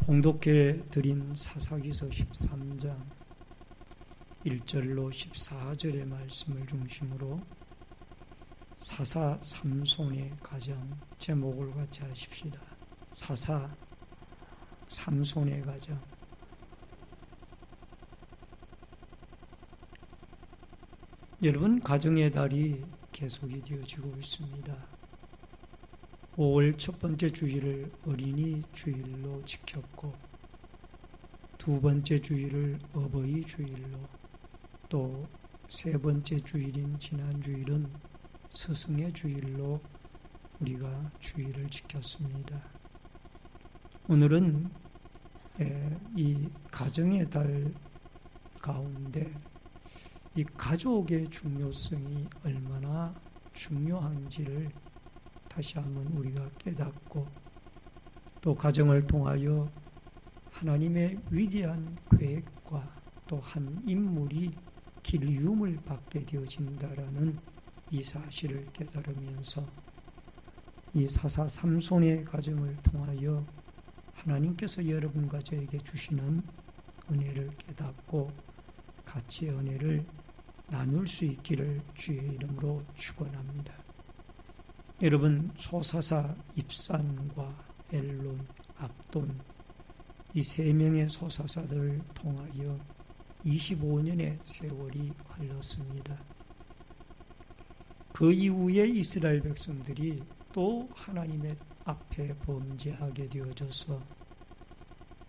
봉독해 드린 사사기서 13장 1절로 14절의 말씀을 중심으로 사사 삼손의 가정 제목을 같이 하십시다. 사사 삼손의 가정. 여러분, 가정의 달이 계속이 되어지고 있습니다. 5월 첫 번째 주일을 어린이 주일로 지켰고, 두 번째 주일을 어버이 주일로, 또 세 번째 주일인 지난 주일은 스승의 주일로 우리가 주일을 지켰습니다. 오늘은 이 가정의 달 가운데 이 가족의 중요성이 얼마나 중요한지를 다시 한번 우리가 깨닫고, 또 가정을 통하여 하나님의 위대한 계획과 또 한 인물이 길이움을 받게 되어진다라는 이 사실을 깨달으면서 이 사사 삼손의 가정을 통하여 하나님께서 여러분과 저에게 주시는 은혜를 깨닫고 같이 은혜를 나눌 수 있기를 주의 이름으로 축원합니다. 여러분, 소사사 입산과 엘론, 압돈 이 세 명의 소사사들을 통하여 25년의 세월이 흘렀습니다. 그 이후에 이스라엘 백성들이 또 하나님의 앞에 범죄하게 되어져서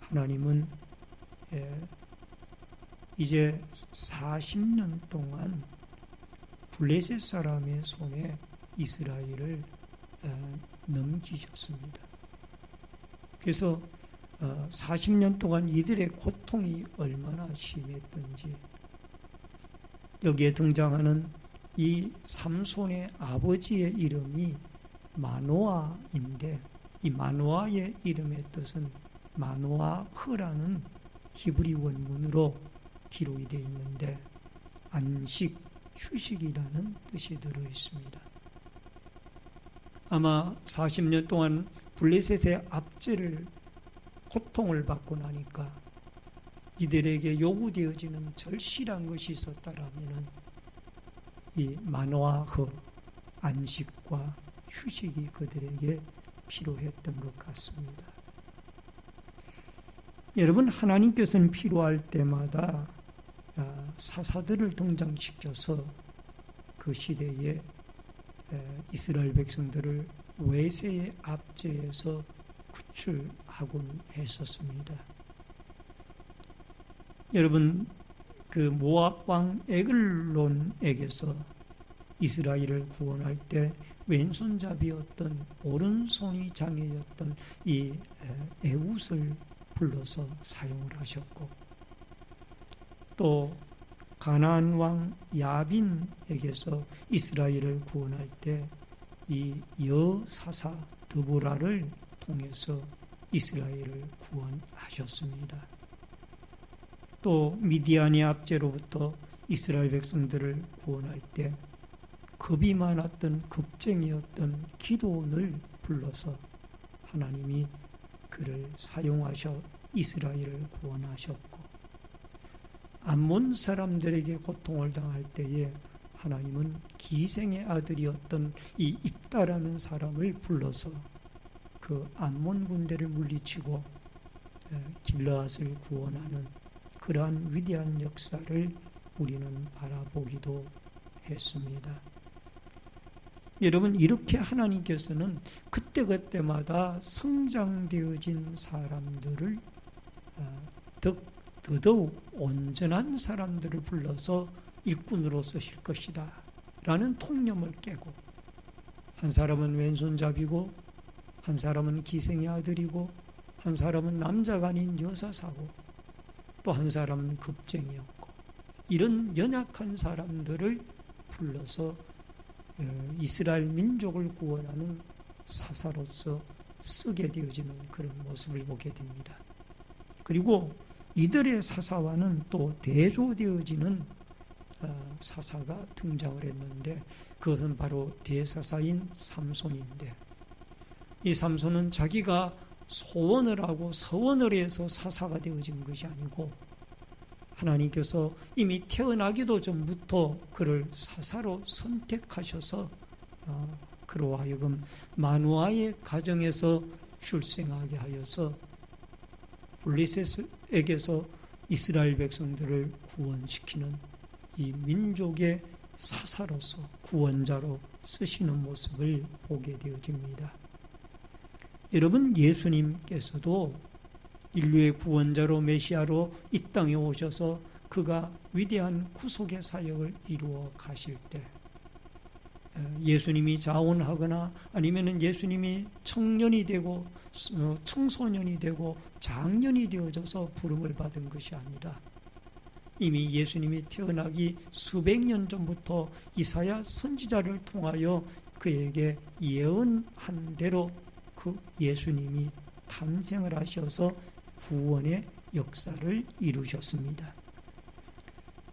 하나님은 이제 40년 동안 블레셋 사람의 손에 이스라엘을 넘기셨습니다. 그래서 40년 동안 이들의 고통이 얼마나 심했던지, 여기에 등장하는 이 삼손의 아버지의 이름이 마노아인데, 이 마노아의 이름의 뜻은 마노아흐라는 히브리 원문으로 기록이 되어 있는데, 안식, 휴식이라는 뜻이 들어 있습니다. 아마 40년 동안 블레셋의 압제를, 고통을 받고 나니까 이들에게 요구되어지는 절실한 것이 있었다라면 이 마노아흐, 안식과 휴식이 그들에게 필요했던 것 같습니다. 여러분, 하나님께서는 필요할 때마다 사사들을 등장시켜서 그 시대에 이스라엘 백성들을 외세의 압제에서 구출하곤 했었습니다. 여러분, 그 모압 왕 에글론에게서 이스라엘을 구원할 때 왼손잡이였던, 오른손이 장애였던 이 에훗을 불러서 사용을 하셨고, 또 가나안 왕 야빈에게서 이스라엘을 구원할 때 이 여사사 드보라를 통해서 이스라엘을 구원하셨습니다. 또 미디안의 압제로부터 이스라엘 백성들을 구원할 때 겁이 많았던 겁쟁이였던 기드온을 불러서 하나님이 그를 사용하셔 이스라엘을 구원하셨고, 암몬 사람들에게 고통을 당할 때에 하나님은 기생의 아들이었던 이 입다라는 사람을 불러서 그 암몬 군대를 물리치고 길르앗을 구원하는 그러한 위대한 역사를 우리는 바라보기도 했습니다. 여러분, 이렇게 하나님께서는 그때그때마다 성장되어진 사람들을 더더욱 온전한 사람들을 불러서 일꾼으로 쓰실 것이다 라는 통념을 깨고, 한 사람은 왼손잡이고, 한 사람은 기생의 아들이고, 한 사람은 남자가 아닌 여사사고, 또 한 사람은 겁쟁이였고, 이런 연약한 사람들을 불러서 이스라엘 민족을 구원하는 사사로서 쓰게 되어지는 그런 모습을 보게 됩니다. 그리고 이들의 사사와는 또 대조되어지는 사사가 등장을 했는데, 그것은 바로 대사사인 삼손인데, 이 삼손은 자기가 소원을 하고 서원을 해서 사사가 되어진 것이 아니고 하나님께서 이미 태어나기도 전부터 그를 사사로 선택하셔서 그로 하여금 마누아의 가정에서 출생하게 하여서 블레셋에게서 이스라엘 백성들을 구원시키는 이 민족의 사사로서 구원자로 쓰시는 모습을 보게 되어집니다. 여러분, 예수님께서도 인류의 구원자로 메시아로 이 땅에 오셔서 그가 위대한 구속의 사역을 이루어 가실 때 예수님이 자원하거나 아니면 예수님이 청년이 되고 청소년이 되고 장년이 되어져서 부름을 받은 것이 아니라 이미 예수님이 태어나기 수백 년 전부터 이사야 선지자를 통하여 그에게 예언한 대로 그 예수님이 탄생을 하셔서 구원의 역사를 이루셨습니다.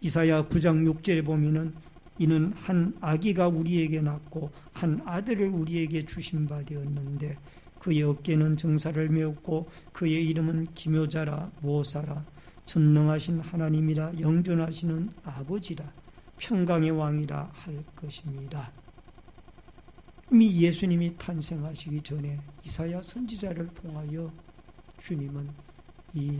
이사야 9장 6절에 보면은 이는 한 아기가 우리에게 낳고 한 아들을 우리에게 주신 바 되었는데 그의 어깨는 정사를 메었고 그의 이름은 기묘자라 모사라 전능하신 하나님이라 영존하시는 아버지라 평강의 왕이라 할 것입니다. 이미 예수님이 탄생하시기 전에 이사야 선지자를 통하여 주님은 이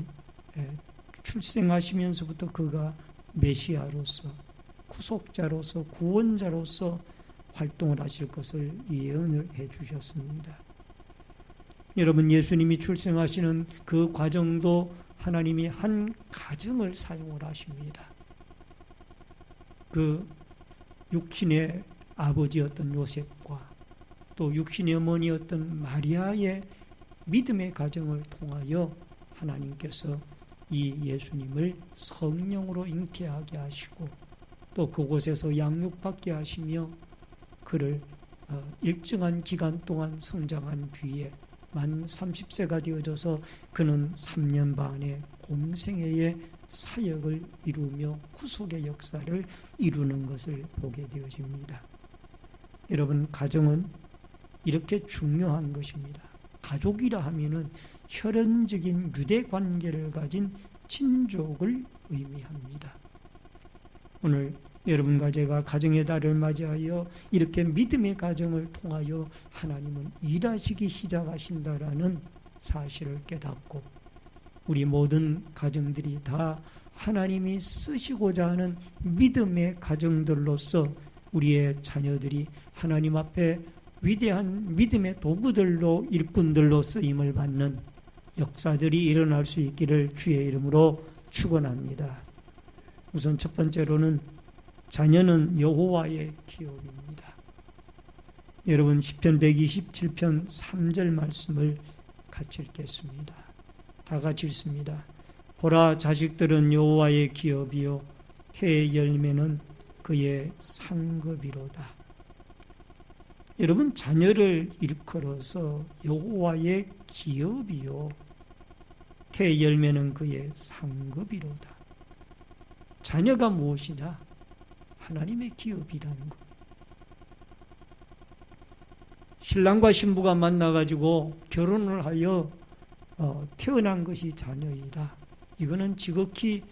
출생하시면서부터 그가 메시아로서 구속자로서 구원자로서 활동을 하실 것을 예언을 해 주셨습니다. 여러분, 예수님이 출생하시는 그 과정도 하나님이 한 가정을 사용을 하십니다. 그 육신의 아버지였던 요셉과 또 육신의 어머니였던 마리아의 믿음의 가정을 통하여 하나님께서 이 예수님을 성령으로 잉태하게 하시고 또 그곳에서 양육받게 하시며 그를 일정한 기간 동안 성장한 뒤에 만 30세가 되어져서 그는 3년 반의 공생애의 사역을 이루며 구속의 역사를 이루는 것을 보게 되어집니다. 여러분, 가정은 이렇게 중요한 것입니다. 가족이라 하면은 혈연적인 유대 관계를 가진 친족을 의미합니다. 오늘 여러분과 제가 가정의 달을 맞이하여 이렇게 믿음의 가정을 통하여 하나님은 일하시기 시작하신다라는 사실을 깨닫고 우리 모든 가정들이 다 하나님이 쓰시고자 하는 믿음의 가정들로서 우리의 자녀들이 하나님 앞에 위대한 믿음의 도구들로 일꾼들로 쓰임을 받는 역사들이 일어날 수 있기를 주의 이름으로 축원합니다. 우선 첫 번째로는 자녀는 여호와의 기업입니다. 여러분, 시편 127편 3절 말씀을 같이 읽겠습니다. 다 같이 읽습니다. 보라, 자식들은 여호와의 기업이요 태의 열매는 그의 상급이로다. 여러분, 자녀를 일컬어서 여호와의 기업이요 태의 열매는 그의 상급이로다. 자녀가 무엇이냐? 하나님의 기업이라는 것. 신랑과 신부가 만나가지고 결혼을 하여 태어난 것이 자녀이다. 이거는 지극히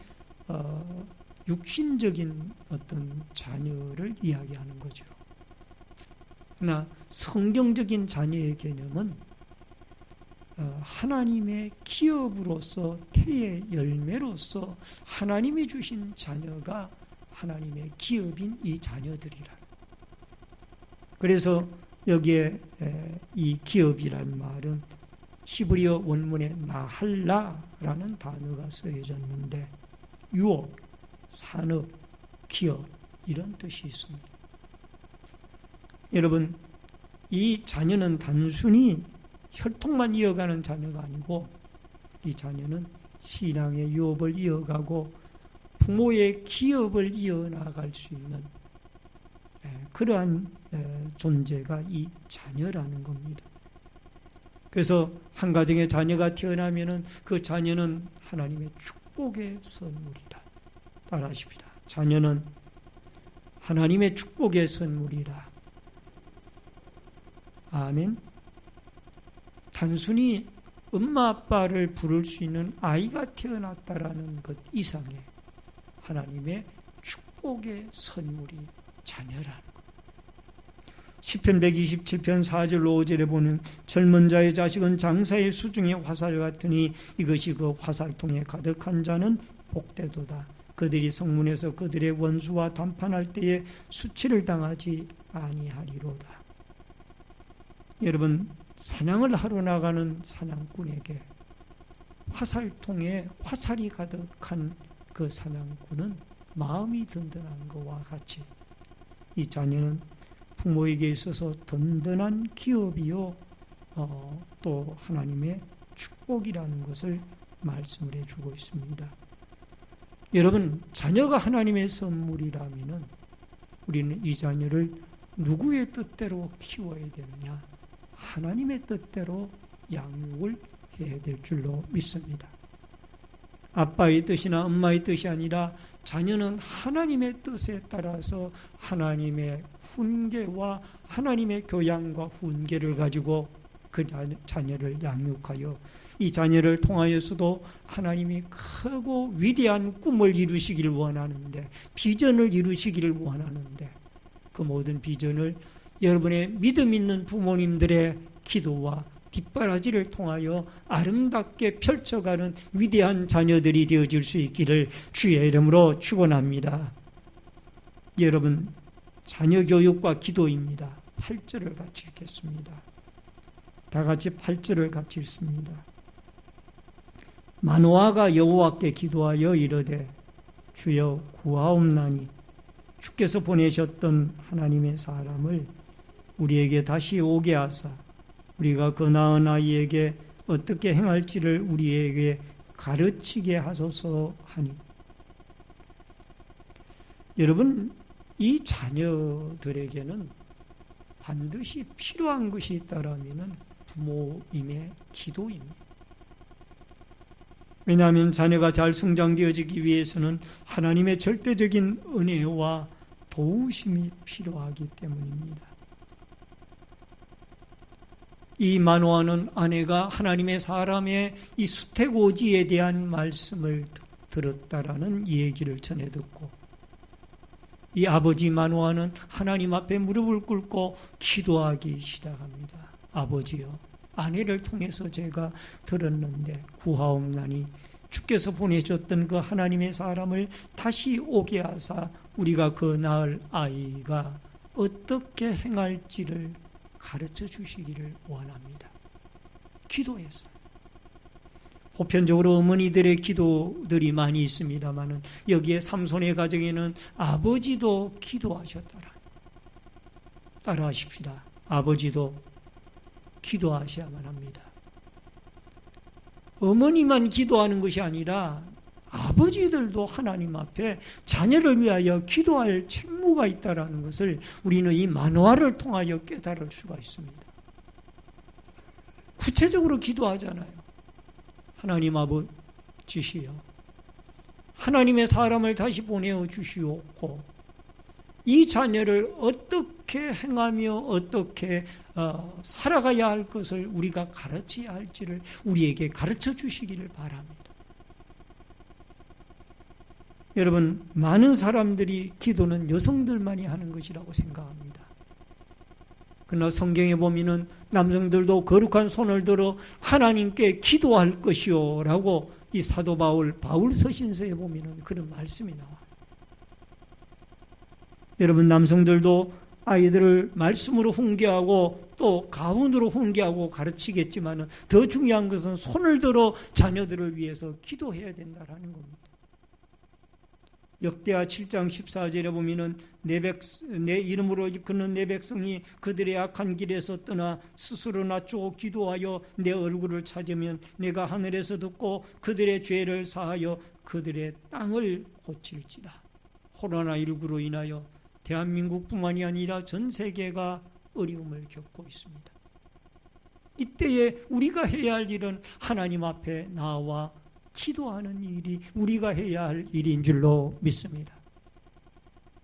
육신적인 어떤 자녀를 이야기하는 거죠. 그러나 성경적인 자녀의 개념은 하나님의 기업으로서 태의 열매로서 하나님이 주신 자녀가 하나님의 기업인 이 자녀들이라. 그래서 여기에 이 기업이라는 말은 히브리어 원문에 나할라라는 단어가 쓰여졌는데 유업, 산업, 기업 이런 뜻이 있습니다. 여러분, 이 자녀는 단순히 혈통만 이어가는 자녀가 아니고 이 자녀는 신앙의 유업을 이어가고 부모의 기업을 이어나갈 수 있는 그러한 존재가 이 자녀라는 겁니다. 그래서 한 가정에 자녀가 태어나면은 그 자녀는 하나님의 축복의 선물이라. 따라하십시다. 자녀는 하나님의 축복의 선물이라. 아멘. 단순히 엄마 아빠를 부를 수 있는 아이가 태어났다라는 것 이상의 하나님의 축복의 선물이 자녀라는 것. 시편 127편 4절 5절에 보면 젊은 자의 자식은 장사의 수중의 화살 같으니 이것이 그 화살통에 가득한 자는 복되도다. 그들이 성문에서 그들의 원수와 담판할 때에 수치를 당하지 아니하리로다. 여러분, 사냥을 하러 나가는 사냥꾼에게 화살통에 화살이 가득한 그 사냥꾼은 마음이 든든한 것과 같이 이 자녀는 부모에게 있어서 든든한 기업이요 또 하나님의 축복이라는 것을 말씀을 해주고 있습니다. 여러분, 자녀가 하나님의 선물이라면 우리는 이 자녀를 누구의 뜻대로 키워야 되느냐? 하나님의 뜻대로 양육을 해야 될 줄로 믿습니다. 아빠의 뜻이나 엄마의 뜻이 아니라 자녀는 하나님의 뜻에 따라서 하나님의 훈계와 하나님의 교양과 훈계를 가지고 그 자녀를 양육하여 이 자녀를 통하여서도 하나님이 크고 위대한 꿈을 이루시기를 원하는데, 비전을 이루시기를 원하는데, 그 모든 비전을 여러분의 믿음 있는 부모님들의 기도와 뒷바라지를 통하여 아름답게 펼쳐가는 위대한 자녀들이 되어질 수 있기를 주의 이름으로 축원합니다. 여러분, 자녀 교육과 기도입니다. 8절을 같이 읽겠습니다. 다 같이 8절을 같이 읽습니다. 마노아가 여호와께 기도하여 이르되 주여 구하옵나니 주께서 보내셨던 하나님의 사람을 우리에게 다시 오게 하사 우리가 그 낳은 아이에게 어떻게 행할지를 우리에게 가르치게 하소서 하니. 여러분, 이 자녀들에게는 반드시 필요한 것이 있다라면 부모님의 기도입니다. 왜냐하면 자녀가 잘 성장되어지기 위해서는 하나님의 절대적인 은혜와 도우심이 필요하기 때문입니다. 이 마노아는 아내가 하나님의 사람의 이 수태고지에 대한 말씀을 들었다라는 얘기를 전해 듣고, 이 아버지 마노아는 하나님 앞에 무릎을 꿇고 기도하기 시작합니다. 아버지요, 아내를 통해서 제가 들었는데 구하옵나니 주께서 보내셨던 그 하나님의 사람을 다시 오게 하사 우리가 그 낳을 아이가 어떻게 행할지를 가르쳐 주시기를 원합니다. 기도했어요. 보편적으로 어머니들의 기도들이 많이 있습니다만 여기에 삼손의 가정에는 아버지도 기도하셨더라. 따라하십시다. 아버지도 기도하셔야만 합니다. 어머니만 기도하는 것이 아니라 아버지들도 하나님 앞에 자녀를 위하여 기도할 책무가 있다는 것을 우리는 이 만화를 통하여 깨달을 수가 있습니다. 구체적으로 기도하잖아요. 하나님 아버지시여, 하나님의 사람을 다시 보내어 주시옵고 이 자녀를 어떻게 행하며 어떻게 살아가야 할 것을 우리가 가르쳐야 할지를 우리에게 가르쳐 주시기를 바랍니다. 여러분, 많은 사람들이 기도는 여성들만이 하는 것이라고 생각합니다. 그러나 성경에 보면은 남성들도 거룩한 손을 들어 하나님께 기도할 것이요 라고 이 사도 바울 서신서에 보면은 그런 말씀이 나와요. 여러분, 남성들도 아이들을 말씀으로 훈계하고 또 가훈으로 훈계하고 가르치겠지만 더 중요한 것은 손을 들어 자녀들을 위해서 기도해야 된다는 겁니다. 역대하 7장 14절에 보면은 내 이름으로 이끄는 내 백성이 그들의 악한 길에서 떠나 스스로 낮추고 기도하여 내 얼굴을 찾으면 내가 하늘에서 듣고 그들의 죄를 사하여 그들의 땅을 고칠지라. 코로나19로 인하여 대한민국뿐만이 아니라 전 세계가 어려움을 겪고 있습니다. 이때에 우리가 해야 할 일은 하나님 앞에 나와 기도하는 일이 우리가 해야 할 일인 줄로 믿습니다.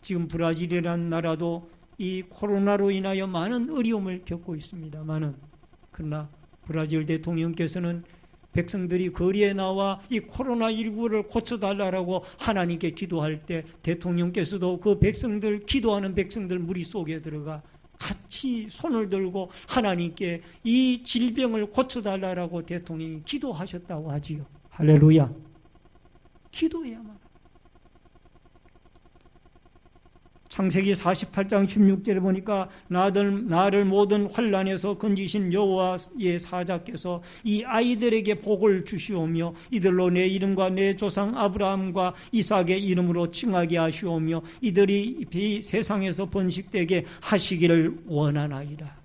지금 브라질이라는 나라도 이 코로나로 인하여 많은 어려움을 겪고 있습니다만은, 그러나 브라질 대통령께서는 백성들이 거리에 나와 이 코로나19를 고쳐달라고 하나님께 기도할 때 대통령께서도 그 백성들, 기도하는 백성들 무리 속에 들어가 같이 손을 들고 하나님께 이 질병을 고쳐달라고 대통령이 기도하셨다고 하지요. 할렐루야. 기도해야만. 창세기 48장 16절에 보니까 나를 모든 환난에서 건지신 여호와의 사자께서 이 아이들에게 복을 주시오며 이들로 내 이름과 내 조상 아브라함과 이삭의 이름으로 칭하게 하시오며 이들이 세상에서 번식되게 하시기를 원하나이다.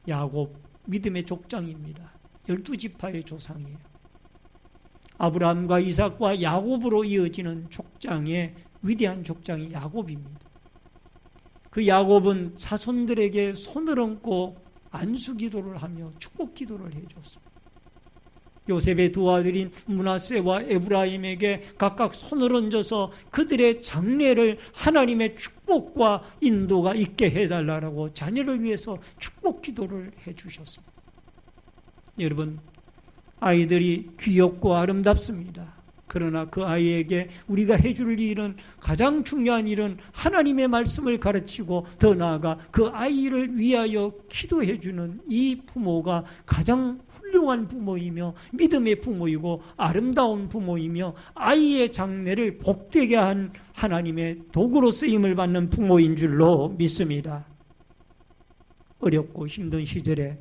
야곱 믿음의 족장입니다. 12지파의 조상이에요. 아브라함과 이삭과 야곱으로 이어지는 족장의 위대한 족장이 야곱입니다. 그 야곱은 자손들에게 손을 얹고 안수기도를 하며 축복기도를 해줬습니다. 요셉의 두 아들인 므낫세와 에브라임에게 각각 손을 얹어서 그들의 장래를 하나님의 축복과 인도가 있게 해달라고 자녀를 위해서 축복기도를 해주셨습니다. 여러분, 아이들이 귀엽고 아름답습니다. 그러나 그 아이에게 우리가 해줄 일은, 가장 중요한 일은 하나님의 말씀을 가르치고 더 나아가 그 아이를 위하여 기도해주는 이 부모가 가장 훌륭한 부모이며 믿음의 부모이고 아름다운 부모이며 아이의 장래를 복되게 한 하나님의 도구로 쓰임을 받는 부모인 줄로 믿습니다. 어렵고 힘든 시절에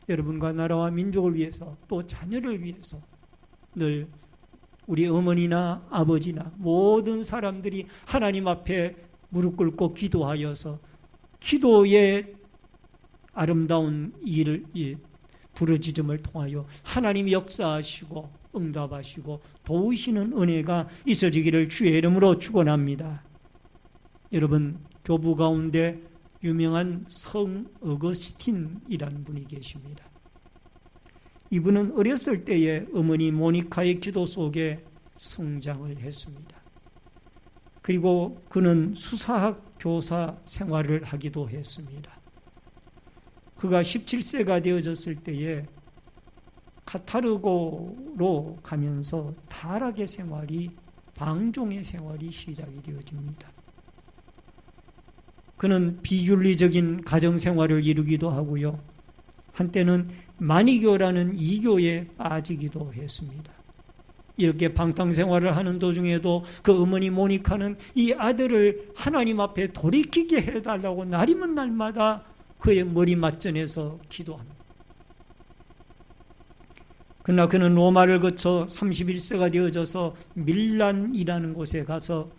여러분과 나라와 민족을 위해서 또 자녀를 위해서 늘 우리 어머니나 아버지나 모든 사람들이 하나님 앞에 무릎 꿇고 기도하여서 기도의 아름다운 일을 부르짖음을 통하여 하나님이 역사하시고 응답하시고 도우시는 은혜가 있어지기를 주의 이름으로 축원합니다. 여러분, 교부 가운데 유명한 성 어거스틴이라는 분이 계십니다. 이분은 어렸을 때에 어머니 모니카의 기도 속에 성장을 했습니다. 그리고 그는 수사학 교사 생활을 하기도 했습니다. 그가 17세가 되어졌을 때에 카타르고로 가면서 타락의 생활이, 방종의 생활이 시작이 되어집니다. 그는 비윤리적인 가정생활을 이루기도 하고요. 한때는 마니교라는 이교에 빠지기도 했습니다. 이렇게 방탕생활을 하는 도중에도 그 어머니 모니카는 이 아들을 하나님 앞에 돌이키게 해달라고 날이면 날마다 그의 머리 맞전에서 기도합니다. 그러나 그는 로마를 거쳐 31세가 되어져서 밀란이라는 곳에 가서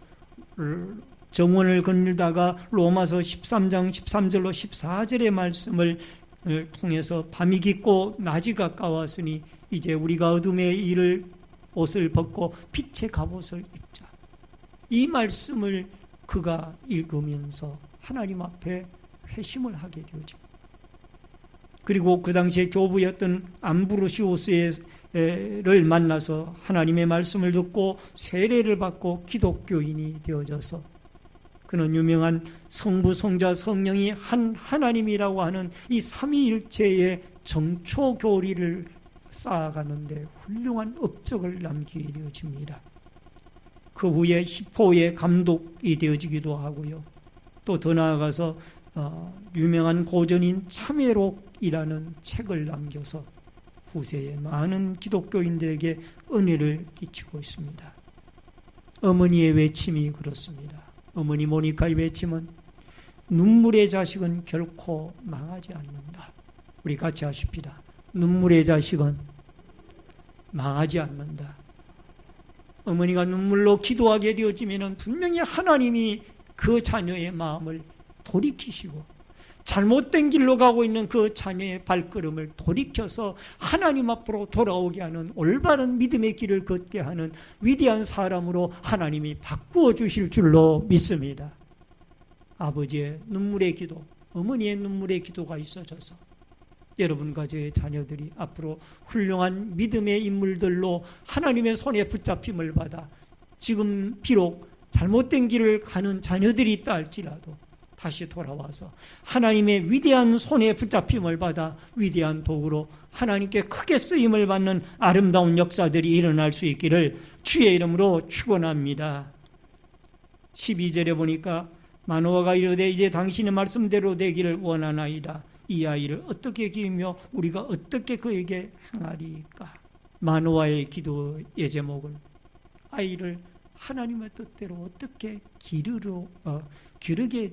정원을 거닐다가 로마서 13장 13절로 14절의 말씀을 통해서 밤이 깊고 낮이 가까웠으니 이제 우리가 어둠의 옷을 벗고 빛의 갑옷을 입자. 이 말씀을 그가 읽으면서 하나님 앞에 회심을 하게 되죠. 그리고 그 당시에 교부였던 암브로시오스를 만나서 하나님의 말씀을 듣고 세례를 받고 기독교인이 되어져서 그는 유명한 성부, 성자, 성령이 한 하나님이라고 하는 이 삼위일체의 정초교리를 쌓아가는데 훌륭한 업적을 남기게 되어집니다. 그 후에 히포의 감독이 되어지기도 하고요. 또 더 나아가서 유명한 고전인 참회록이라는 책을 남겨서 후세에 많은 기독교인들에게 은혜를 끼치고 있습니다. 어머니의 외침이 그렇습니다. 어머니 모니카의 외침은 눈물의 자식은 결코 망하지 않는다. 우리 같이 하십시다. 눈물의 자식은 망하지 않는다. 어머니가 눈물로 기도하게 되어지면 분명히 하나님이 그 자녀의 마음을 돌이키시고 잘못된 길로 가고 있는 그 자녀의 발걸음을 돌이켜서 하나님 앞으로 돌아오게 하는 올바른 믿음의 길을 걷게 하는 위대한 사람으로 하나님이 바꾸어 주실 줄로 믿습니다. 아버지의 눈물의 기도, 어머니의 눈물의 기도가 있어져서 여러분과 저의 자녀들이 앞으로 훌륭한 믿음의 인물들로 하나님의 손에 붙잡힘을 받아 지금 비록 잘못된 길을 가는 자녀들이 있다 할지라도 다시 돌아와서 하나님의 위대한 손에 붙잡힘을 받아 위대한 도구로 하나님께 크게 쓰임을 받는 아름다운 역사들이 일어날 수 있기를 주의 이름으로 축원합니다. 12절에 보니까 마노아가 이르되 이제 당신의 말씀대로 되기를 원하나이다. 이 아이를 어떻게 기르며 우리가 어떻게 그에게 행하리까? 마노아의 기도의 제목은 아이를 하나님의 뜻대로 어떻게 기르게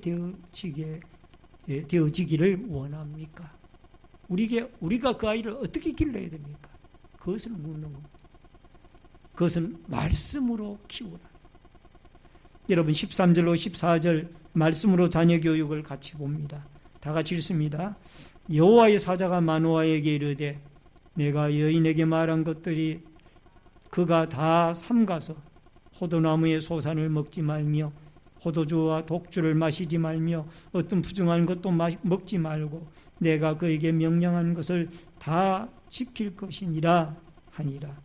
되어지기를 원합니까? 우리가 그 아이를 어떻게 길러야 됩니까? 그것을 묻는 겁니다. 그것은 말씀으로 키우라. 여러분 13절로 14절 말씀으로 자녀 교육을 같이 봅니다. 다 같이 읽습니다. 여호와의 사자가 마노아에게 이르되 내가 여인에게 말한 것들이 그가 다 삼가서 포도나무의 소산을 먹지 말며 포도주와 독주를 마시지 말며 어떤 부정한 것도 먹지 말고 내가 그에게 명령한 것을 다 지킬 것이니라 하니라.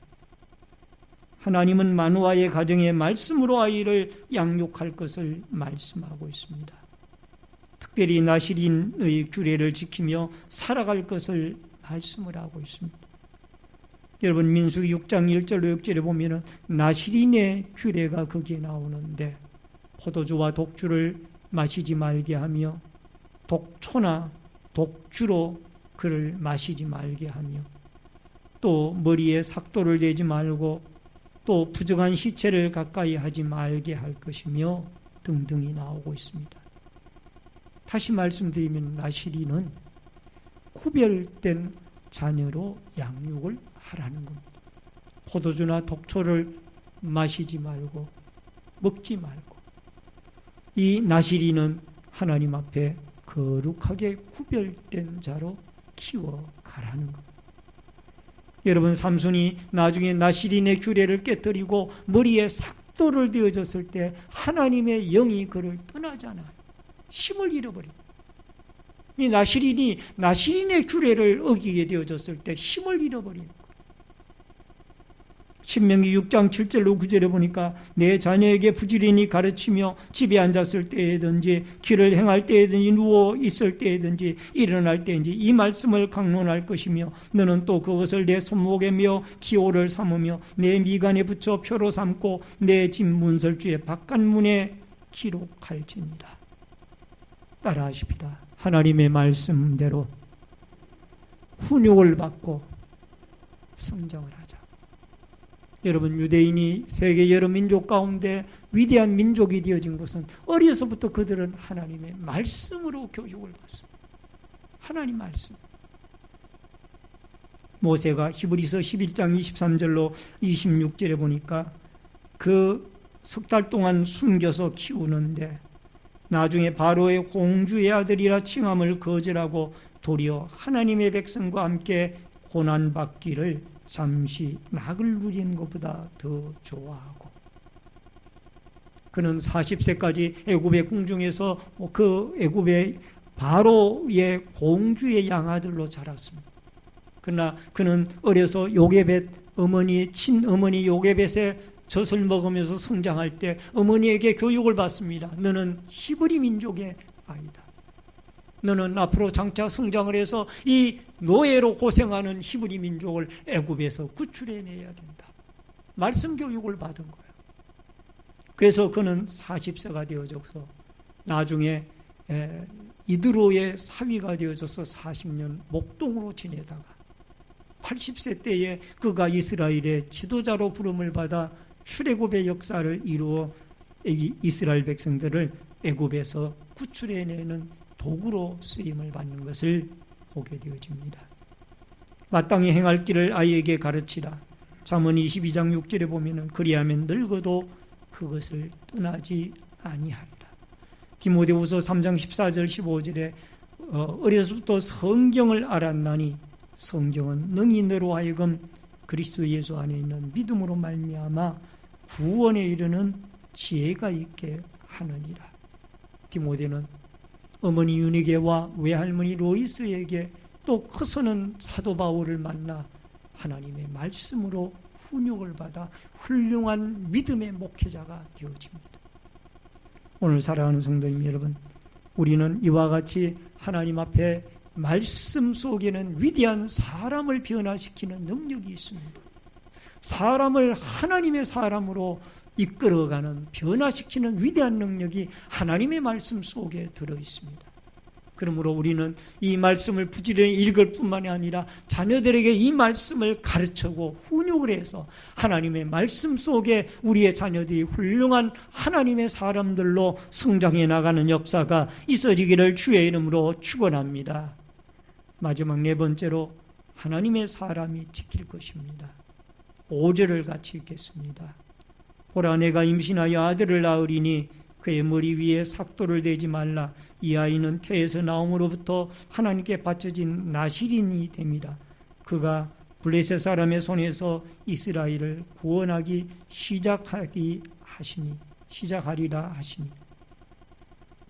하나님은 마노아의 가정에 말씀으로 아이를 양육할 것을 말씀하고 있습니다. 특별히 나실인의 규례를 지키며 살아갈 것을 말씀을 하고 있습니다. 여러분 민수기 6장 1절로 6절에 보면 나실인의 규례가 거기에 나오는데 포도주와 독주를 마시지 말게 하며 독초나 독주로 그를 마시지 말게 하며 또 머리에 삭도를 대지 말고 또 부정한 시체를 가까이 하지 말게 할 것이며 등등이 나오고 있습니다. 다시 말씀드리면 나실인은 구별된 자녀로 양육을 하라는 겁니다. 포도주나 독초를 마시지 말고 먹지 말고 이 나실인은 하나님 앞에 거룩하게 구별된 자로 키워가라는 겁니다. 여러분 삼손이 나중에 나실인의 규례를 깨뜨리고 머리에 삭도를 되어졌을 때 하나님의 영이 그를 떠나잖아요. 힘을 잃어버립니다. 이 나실인이 나실인의 규례를 어기게 되어졌을 때 힘을 잃어버리는 거예요. 신명기 6장 7절로 9절에 보니까 내 자녀에게 부지런히 가르치며 집에 앉았을 때든지 길을 행할 때든지 누워 있을 때든지 일어날 때든지 이 말씀을 강론할 것이며 너는 또 그것을 내 손목에 메어 기호를 삼으며 내 미간에 붙여 표로 삼고 내 집 문설주의 바깥문에 기록할지니라. 따라하십시다. 하나님의 말씀대로 훈육을 받고 성장을 하자. 여러분 유대인이 세계 여러 민족 가운데 위대한 민족이 되어진 것은 어려서부터 그들은 하나님의 말씀으로 교육을 받습니다. 하나님 말씀. 모세가 히브리서 11장 23절로 26절에 보니까 그 석 달 동안 숨겨서 키우는데 나중에 바로의 공주의 아들이라 칭함을 거절하고 도리어 하나님의 백성과 함께 고난받기를 잠시 낙을 누리는 것보다 더 좋아하고 그는 40세까지 애굽의 궁중에서 그 애굽의 바로의 공주의 양아들로 자랐습니다. 그러나 그는 어려서 요게벳 어머니 친어머니 요게벳의 젖을 먹으면서 성장할 때 어머니에게 교육을 받습니다. 너는 히브리 민족의 아이다. 너는 앞으로 장차 성장을 해서 이 노예로 고생하는 히브리 민족을 애굽에서 구출해내야 된다. 말씀 교육을 받은 거예요. 그래서 그는 40세가 되어져서 나중에 이드로의 사위가 되어져서 40년 목동으로 지내다가 80세 때에 그가 이스라엘의 지도자로 부름을 받아 출애굽의 역사를 이루어 이스라엘 백성들을 애굽에서 구출해내는 도구로 쓰임을 받는 것을 보게 되어집니다. 마땅히 행할 길을 아이에게 가르치라. 잠언 22장 6절에 보면은 그리하면 늙어도 그것을 떠나지 아니하리라. 디모데후서 3장 14절 15절에 어려서부터 성경을 알았나니 성경은 능히 너로 하여금 그리스도 예수 안에 있는 믿음으로 말미암아 구원에 이르는 지혜가 있게 하느니라. 디모데는 어머니 유니게와 외할머니 로이스에게 또 커서는 사도 바울을 만나 하나님의 말씀으로 훈육을 받아 훌륭한 믿음의 목회자가 되어집니다. 오늘 사랑하는 성도님 여러분, 우리는 이와 같이 하나님 앞에 말씀 속에는 위대한 사람을 변화시키는 능력이 있습니다. 사람을 하나님의 사람으로 이끌어가는, 변화시키는 위대한 능력이 하나님의 말씀 속에 들어 있습니다. 그러므로 우리는 이 말씀을 부지런히 읽을 뿐만이 아니라 자녀들에게 이 말씀을 가르치고 훈육을 해서 하나님의 말씀 속에 우리의 자녀들이 훌륭한 하나님의 사람들로 성장해 나가는 역사가 있어지기를 주의 이름으로 축원합니다. 마지막 네 번째로 하나님의 사람이 지킬 것입니다. 5절을 같이 읽겠습니다. 보라, 내가 임신하여 아들을 낳으리니 그의 머리 위에 삭도를 대지 말라. 이 아이는 태에서 나옴으로부터 하나님께 바쳐진 나실인이 됩니다. 그가 블레셋 사람의 손에서 이스라엘을 구원하기 시작하리라 하시니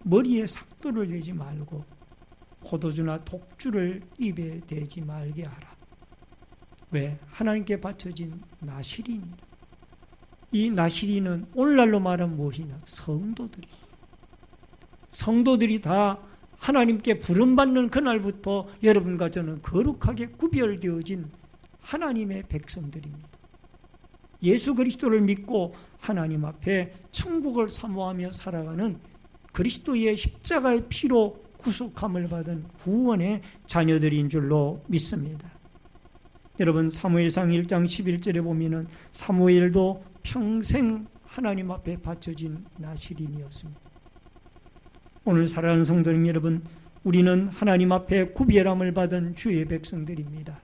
머리에 삭도를 대지 말고 포도주나 독주를 입에 대지 말게 하라. 왜? 하나님께 바쳐진 나실인이라. 이 나실인은 오늘날로 말하면 무엇이냐? 성도들이 다 하나님께 부름받는 그날부터 여러분과 저는 거룩하게 구별되어진 하나님의 백성들입니다. 예수 그리스도를 믿고 하나님 앞에 천국을 사모하며 살아가는 그리스도의 십자가의 피로 구속함을 받은 구원의 자녀들인 줄로 믿습니다. 여러분, 사무엘상 1장 11절에 보면은 사무엘도 평생 하나님 앞에 바쳐진 나실인이었습니다. 오늘 살아가는 성도님 여러분, 우리는 하나님 앞에 구별함을 받은 주의 백성들입니다.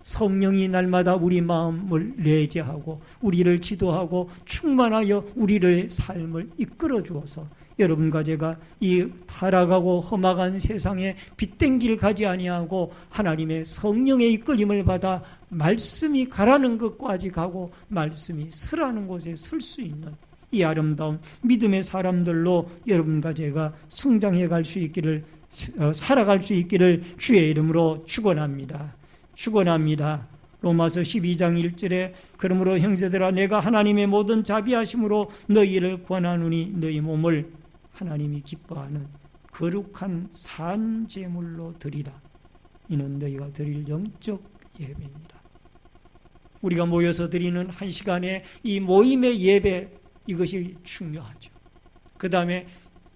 성령이 날마다 우리 마음을 내재하고 우리를 지도하고 충만하여 우리의 삶을 이끌어 주어서 여러분과 제가 이 타락하고 험악한 세상에 빛된 길 가지 아니하고 하나님의 성령의 이끌림을 받아 말씀이 가라는 것까지 가고 말씀이 서라는 곳에 설 수 있는 이 아름다운 믿음의 사람들로 여러분과 제가 성장해 갈 수 있기를, 살아갈 수 있기를 주의 이름으로 축원합니다. 축원합니다. 로마서 12장 1절에 그러므로 형제들아, 내가 하나님의 모든 자비하심으로 너희를 권하노니 너희 몸을 하나님이 기뻐하는 거룩한 산 제물로 드리라. 이는 너희가 드릴 영적 예배입니다. 우리가 모여서 드리는 한 시간의 이 모임의 예배, 이것이 중요하죠. 그 다음에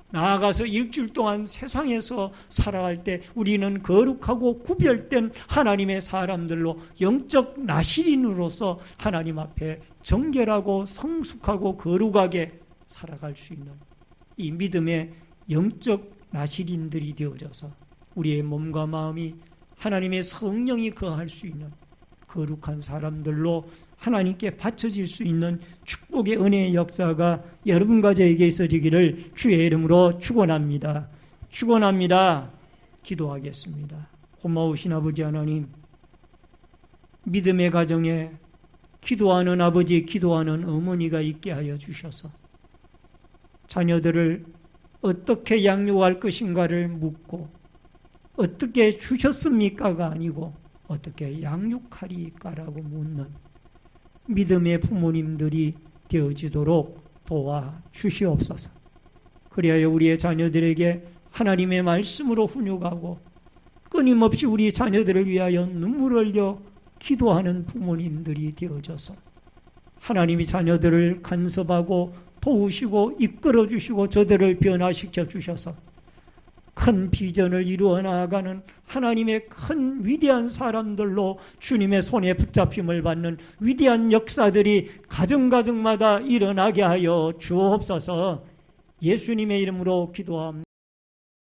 나아가서 일주일 동안 세상에서 살아갈 때 우리는 거룩하고 구별된 하나님의 사람들로 영적 나실인으로서 하나님 앞에 정결하고 성숙하고 거룩하게 살아갈 수 있는 이 믿음의 영적 나실인들이 되어져서 우리의 몸과 마음이 하나님의 성령이 거할 수 있는 거룩한 사람들로 하나님께 바쳐질 수 있는 축복의 은혜의 역사가 여러분과 저에게 있어지기를 주의 이름으로 축원합니다. 축원합니다. 기도하겠습니다. 고마우신 아버지 하나님, 믿음의 가정에 기도하는 아버지, 기도하는 어머니가 있게 하여 주셔서 자녀들을 어떻게 양육할 것인가를 묻고 어떻게 주셨습니까가 아니고 어떻게 양육하리까라고 묻는 믿음의 부모님들이 되어지도록 도와주시옵소서. 그리하여 우리의 자녀들에게 하나님의 말씀으로 훈육하고 끊임없이 우리 자녀들을 위하여 눈물 흘려 기도하는 부모님들이 되어져서 하나님이 자녀들을 간섭하고 도우시고 이끌어 주시고 저들을 변화시켜 주셔서 큰 비전을 이루어 나아가는 하나님의 큰 위대한 사람들로 주님의 손에 붙잡힘을 받는 위대한 역사들이 가정가정마다 일어나게 하여 주옵소서. 예수님의 이름으로 기도합니다.